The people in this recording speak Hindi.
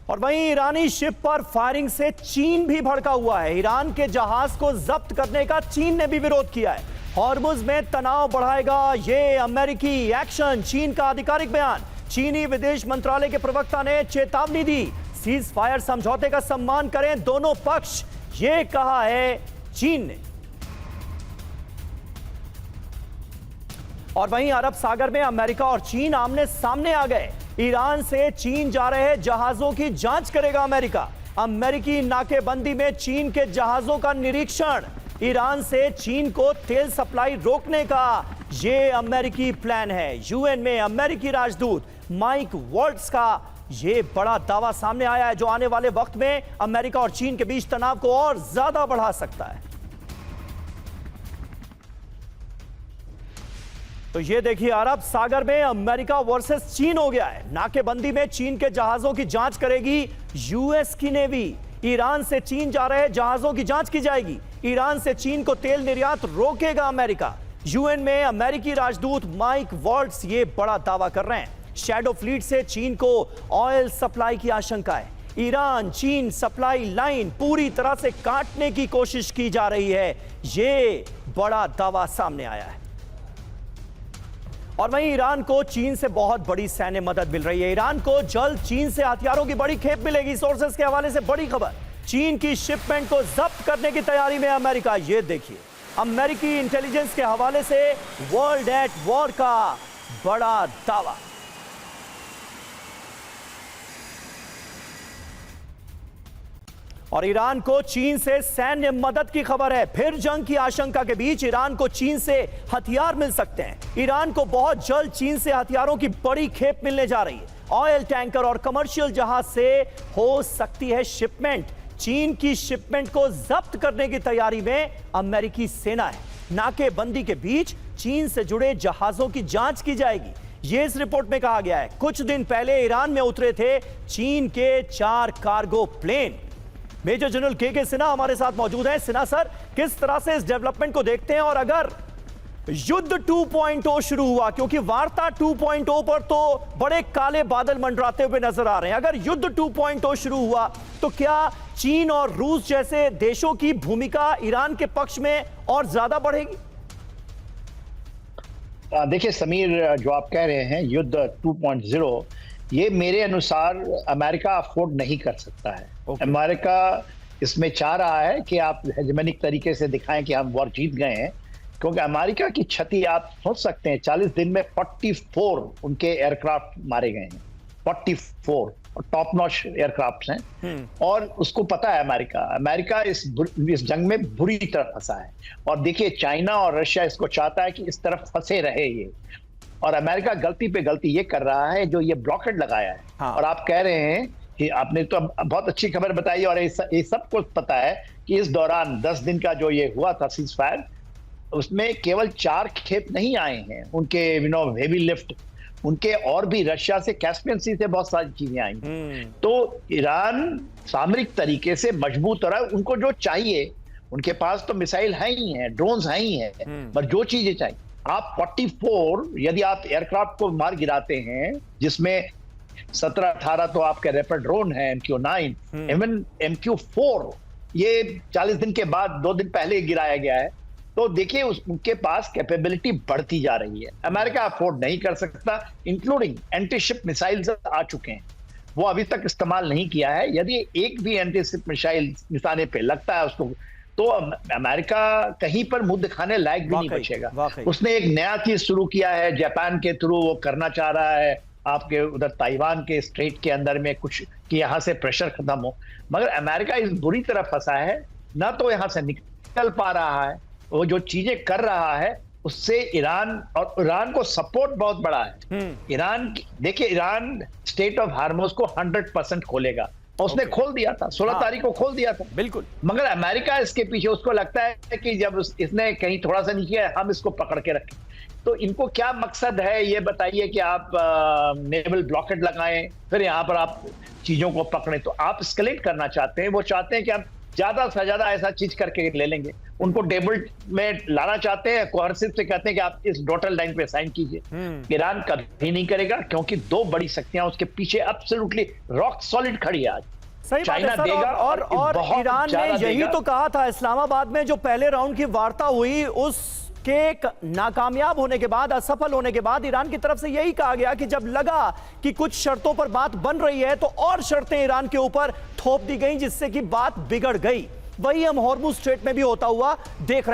और वहीं ईरानी शिप पर फायरिंग से चीन भी भड़का हुआ है। ईरान के जहाज को जब्त करने का चीन ने भी विरोध किया है। हॉर्मुज में तनाव बढ़ाएगा ये अमेरिकी एक्शन, चीन का आधिकारिक बयान। चीनी विदेश मंत्रालय के प्रवक्ता ने चेतावनी दी, सीज फायर समझौते का सम्मान करें दोनों पक्ष, ये कहा है चीन ने। और वहीं अरब सागर में अमेरिका और चीन आमने सामने आ गए। ईरान से चीन जा रहे जहाजों की जांच करेगा अमेरिका। अमेरिकी नाकेबंदी में चीन के जहाजों का निरीक्षण। ईरान से चीन को तेल सप्लाई रोकने का यह अमेरिकी प्लान है। यूएन में अमेरिकी राजदूत माइक वॉल्ट्ज का यह बड़ा दावा सामने आया है, जो आने वाले वक्त में अमेरिका और चीन के बीच तनाव को और ज्यादा बढ़ा सकता है। तो ये देखिए, अरब सागर में अमेरिका वर्सेस चीन हो गया है। नाकेबंदी में चीन के जहाजों की जांच करेगी यूएस की नेवी। ईरान से चीन जा रहे जहाजों की जांच की जाएगी। ईरान से चीन को तेल निर्यात रोकेगा अमेरिका। यूएन में अमेरिकी राजदूत माइक वॉल्ट्ज ये बड़ा दावा कर रहे हैं। शैडो फ्लीट से चीन को ऑयल सप्लाई की आशंका है। ईरान चीन सप्लाई लाइन पूरी तरह से काटने की कोशिश की जा रही है, ये बड़ा दावा सामने आया है। और वहीं ईरान को चीन से बहुत बड़ी सैन्य मदद मिल रही है। ईरान को जल्द चीन से हथियारों की बड़ी खेप मिलेगी। सोर्सेस के हवाले से बड़ी खबर, चीन की शिपमेंट को जब्त करने की तैयारी में अमेरिका। ये देखिए, अमेरिकी इंटेलिजेंस के हवाले से वर्ल्ड एट वॉर का बड़ा दावा। और ईरान को चीन से सैन्य मदद की खबर है। फिर जंग की आशंका के बीच ईरान को चीन से हथियार मिल सकते हैं। ईरान को बहुत जल्द चीन से हथियारों की बड़ी खेप मिलने जा रही है। ऑयल टैंकर और कमर्शियल जहाज से हो सकती है शिपमेंट। चीन की शिपमेंट को जब्त करने की तैयारी में अमेरिकी सेना है। नाकेबंदी के बीच चीन से जुड़े जहाजों की जांच की जाएगी, ये इस रिपोर्ट में कहा गया है। कुछ दिन पहले ईरान में उतरे थे चीन के 4 कार्गो प्लेन। मेजर जनरल के सिन्हा हमारे साथ मौजूद हैं। सिन्हा सर, किस तरह से इस डेवलपमेंट को देखते हैं, और अगर युद्ध 2.0 शुरू हुआ, क्योंकि वार्ता 2.0 पर तो बड़े काले बादल मंडराते हुए नजर आ रहे हैं, अगर युद्ध 2.0 शुरू हुआ तो क्या चीन और रूस जैसे देशों की भूमिका ईरान के पक्ष में और ज्यादा बढ़ेगी? देखिए समीर, जो आप कह रहे हैं युद्ध 2.0, ये मेरे अनुसार अमेरिका अफोर्ड नहीं कर सकता है। अमेरिका इसमें चाह रहा है कि आप हेजेमनिक तरीके से दिखाएं कि हम वॉर जीत गए हैं, क्योंकि अमेरिका की क्षति आप सोच सकते हैं। 40 दिन में 44 उनके एयरक्राफ्ट मारे गए हैं, 44 और टॉप नॉच एयरक्राफ्ट हैं। और उसको पता है अमेरिका इस जंग में बुरी तरह फंसा है। और देखिए, चाइना और रशिया इसको चाहता है कि इस तरफ फंसे रहे ये। और अमेरिका गलती पे गलती ये कर रहा है जो ये ब्लॉकेड लगाया है। हाँ। और आप कह रहे हैं कि आपने तो बहुत अच्छी खबर बताई, और ये सबको पता है कि इस दौरान 10 दिन का जो ये हुआ था सीज फायर, उसमें केवल 4 खेप नहीं आए हैं उनके हेवी लिफ्ट, उनके और भी रशिया से, कैस्पियन सी से बहुत सारी चीजें आई। तो ईरान सामरिक तरीके से मजबूत हो रहा है। उनको जो चाहिए, उनके पास तो मिसाइल है ही है, ड्रोन्स है ही है, पर जो चीजें चाहिए, आप 44 यदि आप एयरक्राफ्ट को मार गिराते हैं, जिसमें 17-18 तो आपके रैपिड ड्रोन है, MQ-9, इवन MQ-4 ये 40 दिन के बाद 2 दिन पहले गिराया गया है। तो देखिए, उनके पास कैपेबिलिटी बढ़ती जा रही है। अमेरिका अफोर्ड नहीं कर सकता। इंक्लूडिंग एंटी शिप मिसाइल्स आ चुके हैं, वो अभी तक इस्तेमाल नहीं किया है। यदि एक भी एंटी शिप मिसाइल निशाने पे लगता है उसको, तो अमेरिका कहीं पर मुंह दिखाने लायक भी नहीं बचेगा। उसने एक नया चीज शुरू किया है, जापान के थ्रू वो करना चाह रहा है आपके उधर ताइवान के स्ट्रेट के अंदर में कुछ, कि यहाँ से प्रेशर खत्म हो। मगर अमेरिका इस बुरी तरह फंसा है, ना तो यहाँ से निकल पा रहा है। वो जो चीजें कर रहा है उससे ईरान को सपोर्ट बहुत बड़ा है। ईरान, देखिए, ईरान स्टेट ऑफ हार्मोज को 100% खोलेगा। उसने खोल दिया था, 16 तारीख को खोल दिया था, बिल्कुल। मगर अमेरिका इसके पीछे, उसको लगता है कि जब इसने कहीं थोड़ा सा नहीं किया, हम इसको पकड़ के रखें। तो इनको क्या मकसद है ये बताइए कि आप नेवल ब्लॉकेड लगाएं, फिर यहाँ पर आप चीजों को पकड़ें। तो आप एस्केलेट करना चाहते हैं। वो चाहते हैं कि आप ज्यादा से ज्यादा ऐसा चीज करके ले लेंगे। उनको टेबल में लाना चाहते हैं, कोहर्सिव से कहते हैं कि आप इस डॉटेड लाइन पे साइन कीजिए। ईरान कभी नहीं करेगा, क्योंकि दो बड़ी शक्तियां उसके पीछे एब्सोल्युटली रॉक सॉलिड खड़ी है आज। सही बात है चाइना सर, देगा और बहुत ईरान ने ज्यादा यही देगा। तो कहा था इस्लामाबाद में जो पहले राउंड की वार्ता हुई उसके नाकामयाब होने के बाद, असफल होने के बाद ईरान की तरफ से यही कहा गया कि जब लगा कि कुछ शर्तों पर बात बन रही है तो और शर्तें ईरान के ऊपर थोप दी गई, जिससे कि बात बिगड़ गई। वही हम हॉर्मुज स्ट्रेट में भी होता हुआ देख रहे हैं।